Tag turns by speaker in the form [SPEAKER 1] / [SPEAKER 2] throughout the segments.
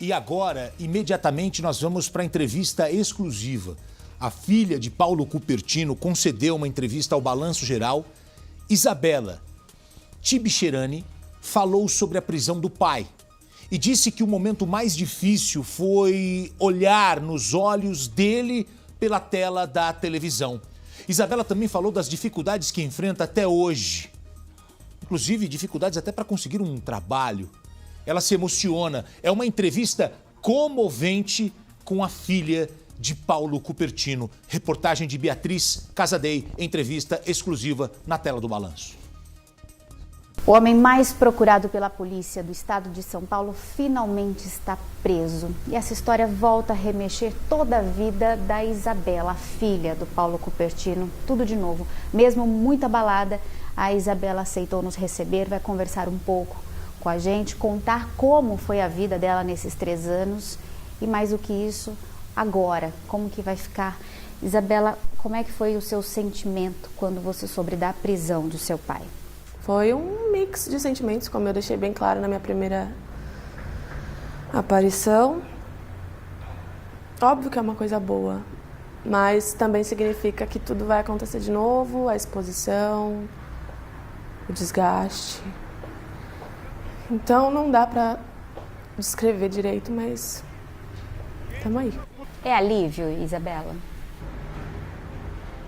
[SPEAKER 1] E agora, imediatamente, nós vamos para a entrevista exclusiva. A filha de Paulo Cupertino concedeu uma entrevista ao Balanço Geral. Isabela Tibcherani falou sobre a prisão do pai e disse que o momento mais difícil foi olhar nos olhos dele pela tela da televisão. Isabela também falou das dificuldades que enfrenta até hoje, inclusive dificuldades até para conseguir um trabalho. Ela se emociona. É uma entrevista comovente com a filha de Paulo Cupertino. Reportagem de Beatriz Casadei, entrevista exclusiva na tela do Balanço.
[SPEAKER 2] O homem mais procurado pela polícia do estado de São Paulo finalmente está preso. E essa história volta a remexer toda a vida da Isabela, a filha do Paulo Cupertino. Tudo de novo. Mesmo muito abalada, a Isabela aceitou nos receber, vai conversar um pouco com a gente, contar como foi a vida dela nesses 3 anos e mais do que isso, agora, como que vai ficar. Isabela, como é que foi o seu sentimento quando você soube da prisão do seu pai?
[SPEAKER 3] Foi um mix de sentimentos, como eu deixei bem claro na minha primeira aparição. Óbvio que é uma coisa boa, mas também significa que tudo vai acontecer de novo, a exposição, o desgaste. Então não dá pra descrever direito, mas estamos aí.
[SPEAKER 2] É alívio, Isabela?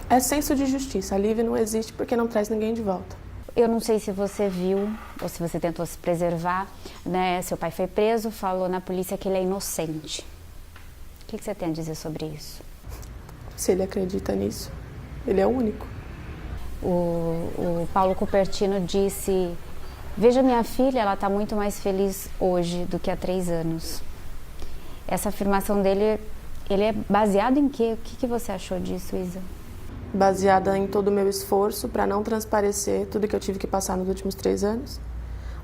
[SPEAKER 3] É senso de justiça. Alívio não existe porque não traz ninguém de volta.
[SPEAKER 2] Eu não sei se você viu ou se você tentou se preservar, né? Seu pai foi preso, falou na polícia que ele é inocente. O que você tem a dizer sobre isso?
[SPEAKER 3] Se ele acredita nisso, ele é o único.
[SPEAKER 2] O Paulo Cupertino disse: veja minha filha, ela está muito mais feliz hoje do que há 3 anos. Essa afirmação dele, ele é baseado em quê? O que você achou disso, Isa?
[SPEAKER 3] Baseada em todo o meu esforço para não transparecer tudo que eu tive que passar nos últimos 3 anos.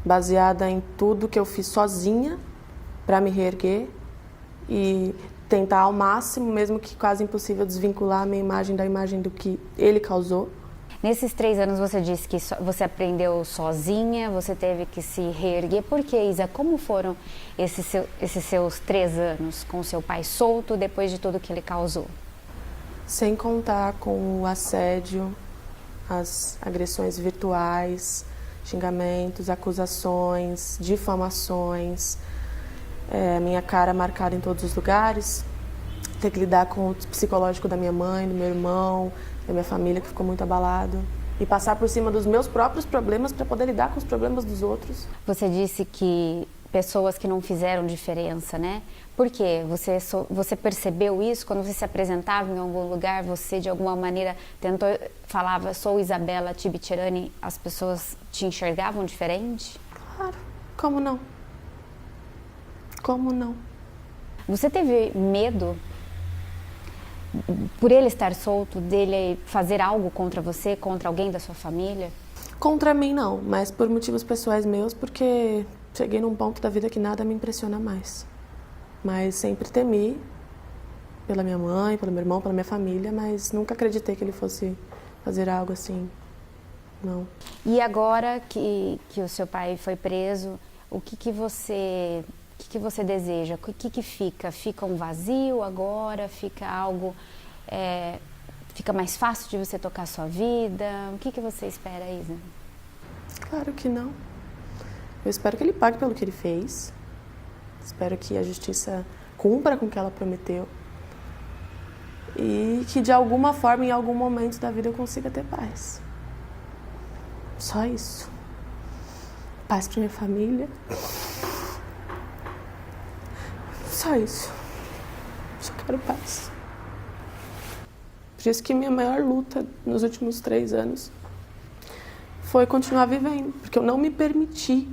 [SPEAKER 3] Baseada em tudo que eu fiz sozinha para me reerguer e tentar ao máximo, mesmo que quase impossível, desvincular a minha imagem da imagem do que ele causou.
[SPEAKER 2] Nesses 3 anos você disse que você aprendeu sozinha, você teve que se reerguer. Por que, Isa? Como foram esses seus 3 anos com seu pai solto depois de tudo que ele causou?
[SPEAKER 3] Sem contar com o assédio, as agressões virtuais, xingamentos, acusações, difamações, minha cara marcada em todos os lugares, ter que lidar com o psicológico da minha mãe, do meu irmão, da minha família que ficou muito abalado e passar por cima dos meus próprios problemas para poder lidar com os problemas dos outros.
[SPEAKER 2] Você disse que pessoas que não fizeram diferença, né? Por quê? Você percebeu isso quando você se apresentava em algum lugar? Você, de alguma maneira, falava, sou Isabela Tibcherani, as pessoas te enxergavam diferente?
[SPEAKER 3] Claro, como não? Como não?
[SPEAKER 2] Você teve medo, por ele estar solto, dele fazer algo contra você, contra alguém da sua família?
[SPEAKER 3] Contra mim não, mas por motivos pessoais meus, porque cheguei num ponto da vida que nada me impressiona mais. Mas sempre temi pela minha mãe, pelo meu irmão, pela minha família, mas nunca acreditei que ele fosse fazer algo assim, não.
[SPEAKER 2] E agora que o seu pai foi preso, o que você deseja? O que fica? Fica um vazio agora? Fica algo... fica mais fácil de você tocar a sua vida? O que você espera, Isa?
[SPEAKER 3] Claro que não. Eu espero que ele pague pelo que ele fez. Espero que a justiça cumpra com o que ela prometeu. E que de alguma forma, em algum momento da vida, eu consiga ter paz. Só isso. Paz para minha família. Só isso. Só quero paz. Por isso que minha maior luta nos últimos 3 anos foi continuar vivendo. Porque eu não me permiti.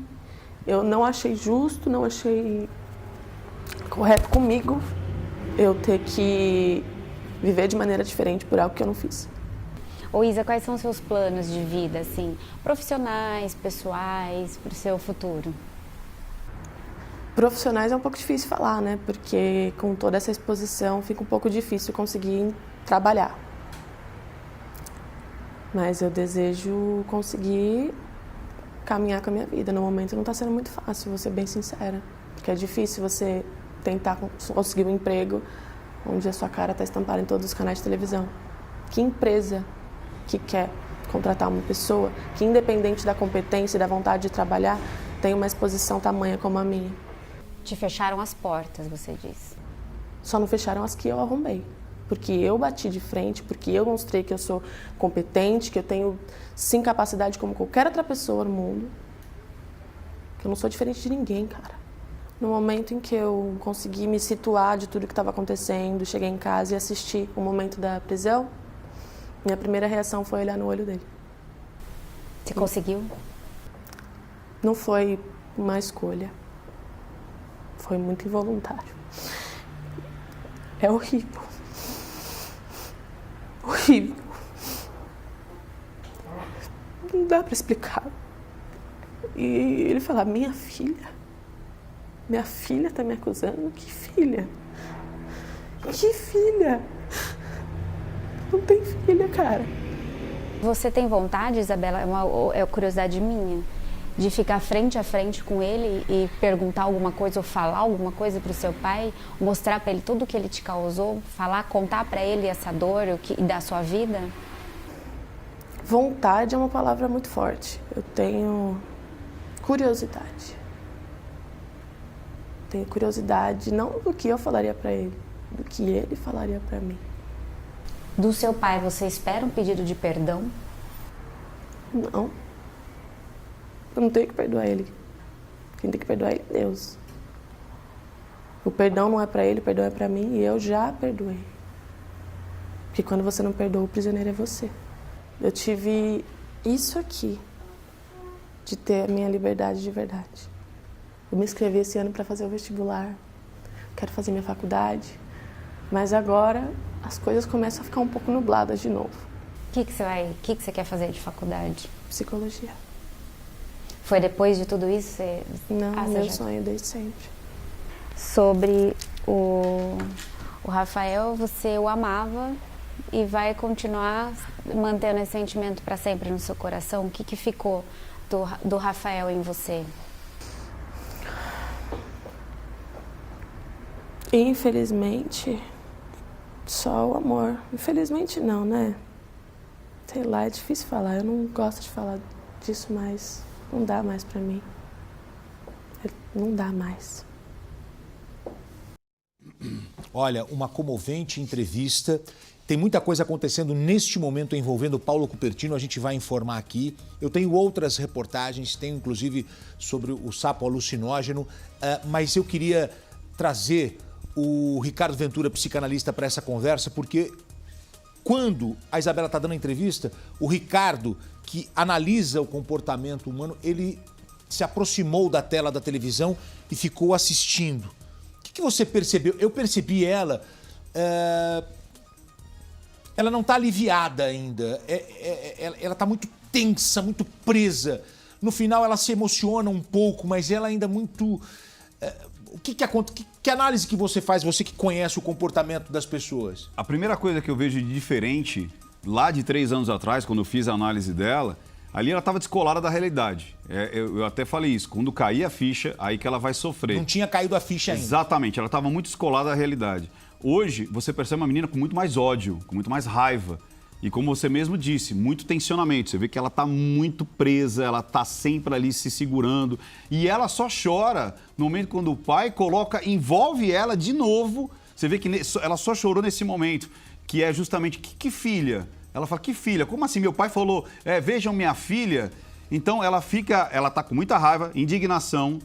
[SPEAKER 3] Eu não achei justo, não achei correto comigo eu ter que viver de maneira diferente por algo que eu não fiz.
[SPEAKER 2] Ô Isa, quais são os seus planos de vida, assim, profissionais, pessoais, para o seu futuro?
[SPEAKER 3] Profissionais é um pouco difícil falar, né? Porque com toda essa exposição fica um pouco difícil conseguir trabalhar. Mas eu desejo conseguir caminhar com a minha vida. No momento não está sendo muito fácil, vou ser bem sincera. Porque é difícil você tentar conseguir um emprego onde a sua cara está estampada em todos os canais de televisão. Que empresa que quer contratar uma pessoa que, independente da competência e da vontade de trabalhar, tem uma exposição tamanha como a minha?
[SPEAKER 2] Te fecharam as portas, você disse.
[SPEAKER 3] Só não fecharam as que eu arrombei. Porque eu bati de frente, porque eu mostrei que eu sou competente, que eu tenho, sim, capacidade como qualquer outra pessoa no mundo. Que eu não sou diferente de ninguém, cara. No momento em que eu consegui me situar de tudo que estava acontecendo, cheguei em casa e assisti o momento da prisão, minha primeira reação foi olhar no olho dele.
[SPEAKER 2] Você conseguiu?
[SPEAKER 3] Não foi uma escolha. Foi muito involuntário. É horrível. Horrível. Não dá para explicar. E ele fala, minha filha tá me acusando? Que filha? Que filha? Não tem filha, cara.
[SPEAKER 2] Você tem vontade, Isabela, é uma curiosidade minha, de ficar frente a frente com ele e perguntar alguma coisa ou falar alguma coisa pro seu pai, mostrar para ele tudo o que ele te causou, contar para ele essa dor e da sua vida?
[SPEAKER 3] Vontade é uma palavra muito forte. Eu tenho curiosidade. Tenho curiosidade não do que eu falaria para ele, do que ele falaria para mim.
[SPEAKER 2] Do seu pai, você espera um pedido de perdão?
[SPEAKER 3] Não. Eu não tenho que perdoar ele. Quem tem que perdoar ele é Deus. O perdão não é para ele, o perdão é para mim e eu já perdoei. Porque quando você não perdoa, o prisioneiro é você. Eu tive isso aqui, de ter a minha liberdade de verdade. Eu me inscrevi esse ano para fazer o vestibular, quero fazer minha faculdade, mas agora as coisas começam a ficar um pouco nubladas de novo.
[SPEAKER 2] O que você quer fazer de faculdade?
[SPEAKER 3] Psicologia.
[SPEAKER 2] Foi depois de tudo isso?
[SPEAKER 3] Não, meu sonho desde sempre.
[SPEAKER 2] Sobre o Rafael, você o amava e vai continuar mantendo esse sentimento para sempre no seu coração? O que ficou do Rafael em você?
[SPEAKER 3] Infelizmente, só o amor. Infelizmente não, né? Sei lá, é difícil falar. Eu não gosto de falar disso, mas não dá mais pra mim. Não dá mais.
[SPEAKER 1] Olha, uma comovente entrevista. Tem muita coisa acontecendo neste momento envolvendo Paulo Cupertino, a gente vai informar aqui. Eu tenho outras reportagens, tenho inclusive sobre o sapo alucinógeno, mas eu queria trazer o Ricardo Ventura, psicanalista, para essa conversa, porque quando a Isabela está dando a entrevista, o Ricardo, que analisa o comportamento humano, ele se aproximou da tela da televisão e ficou assistindo. O que você percebeu? Eu percebi ela... Ela não está aliviada ainda, ela está muito tensa, muito presa. No final ela se emociona um pouco, mas ela ainda muito... Que análise que você faz, você que conhece o comportamento das pessoas?
[SPEAKER 4] A primeira coisa que eu vejo de diferente, lá de 3 anos atrás, quando eu fiz a análise dela, ali ela estava descolada da realidade. Eu até falei isso, quando cair a ficha, aí que ela vai sofrer.
[SPEAKER 1] Não tinha caído a ficha ainda.
[SPEAKER 4] Exatamente, ela estava muito descolada da realidade. Hoje, você percebe uma menina com muito mais ódio, com muito mais raiva. E como você mesmo disse, muito tensionamento. Você vê que ela está muito presa, ela está sempre ali se segurando. E ela só chora no momento quando o pai envolve ela de novo. Você vê que ela só chorou nesse momento, que é justamente, que filha? Ela fala, que filha? Como assim? Meu pai falou, vejam minha filha. Então ela está com muita raiva, indignação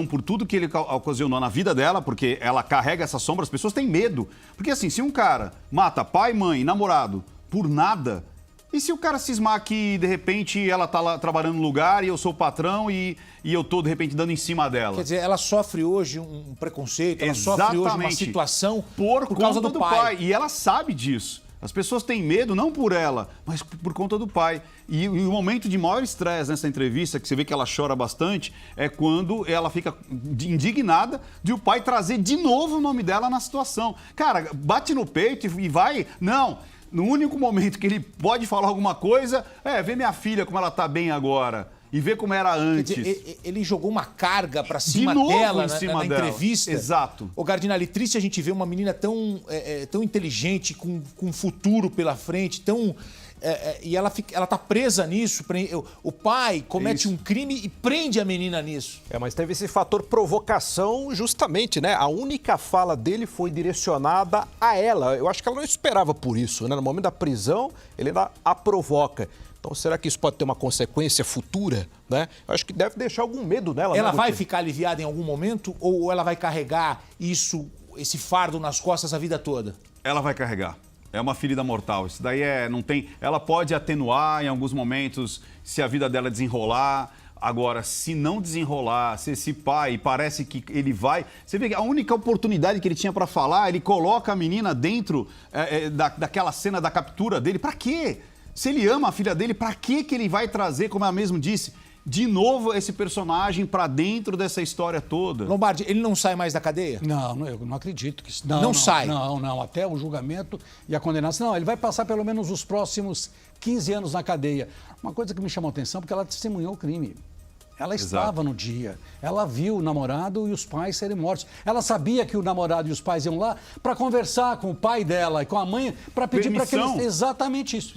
[SPEAKER 4] por tudo que ele ocasionou na vida dela, porque ela carrega essa sombra, as pessoas têm medo. Porque assim, se um cara mata pai, mãe, namorado por nada, e se o cara cismar que, de repente, ela tá lá trabalhando no lugar e eu sou o patrão e eu tô, de repente, dando em cima dela?
[SPEAKER 1] Quer dizer, ela sofre hoje um preconceito, ela sofre hoje uma situação por causa do pai.
[SPEAKER 4] E ela sabe disso. As pessoas têm medo não por ela, mas por conta do pai. E o momento de maior estresse nessa entrevista, que você vê que ela chora bastante, é quando ela fica indignada de o pai trazer de novo o nome dela na situação. Cara, bate no peito e vai... Não, no único momento que ele pode falar alguma coisa, vê minha filha como ela tá bem agora. e ver como era
[SPEAKER 1] Quer
[SPEAKER 4] antes.
[SPEAKER 1] dizer, ele jogou uma carga pra cima
[SPEAKER 4] novo
[SPEAKER 1] dela
[SPEAKER 4] em cima
[SPEAKER 1] na
[SPEAKER 4] dela.
[SPEAKER 1] entrevista.
[SPEAKER 4] Exato.
[SPEAKER 1] Ô, Gardinali, triste a gente ver uma menina tão inteligente, com futuro pela frente, e ela tá presa nisso. O pai comete um crime e prende a menina nisso.
[SPEAKER 5] Mas teve esse fator provocação justamente, né? A única fala dele foi direcionada a ela. Eu acho que ela não esperava por isso, né? No momento da prisão, ele ainda a provoca. Então, será que isso pode ter uma consequência futura, né? Eu acho que deve deixar algum medo nela.
[SPEAKER 1] Ela
[SPEAKER 5] né,
[SPEAKER 1] vai
[SPEAKER 5] doutor?
[SPEAKER 1] ficar aliviada em algum momento ou ela vai carregar esse fardo nas costas a vida toda?
[SPEAKER 4] Ela vai carregar. É uma ferida mortal. Isso daí não tem. Ela pode atenuar em alguns momentos se a vida dela desenrolar. Agora, se não desenrolar, se esse pai parece que ele vai. Você vê que a única oportunidade que ele tinha para falar, ele coloca a menina dentro daquela cena da captura dele. Para quê? Se ele ama a filha dele, para que ele vai trazer, como ela mesmo disse, de novo esse personagem para dentro dessa história toda?
[SPEAKER 1] Lombardi, ele não sai mais da cadeia?
[SPEAKER 6] Não, eu não acredito que isso.
[SPEAKER 1] Não sai?
[SPEAKER 6] Não, até o julgamento e a condenação. Não, ele vai passar pelo menos os próximos 15 anos na cadeia. Uma coisa que me chamou a atenção, porque ela testemunhou o crime. Ela estava no dia, ela viu o namorado e os pais serem mortos. Ela sabia que o namorado e os pais iam lá para conversar com o pai dela e com a mãe para pedir para que eles... Exatamente isso.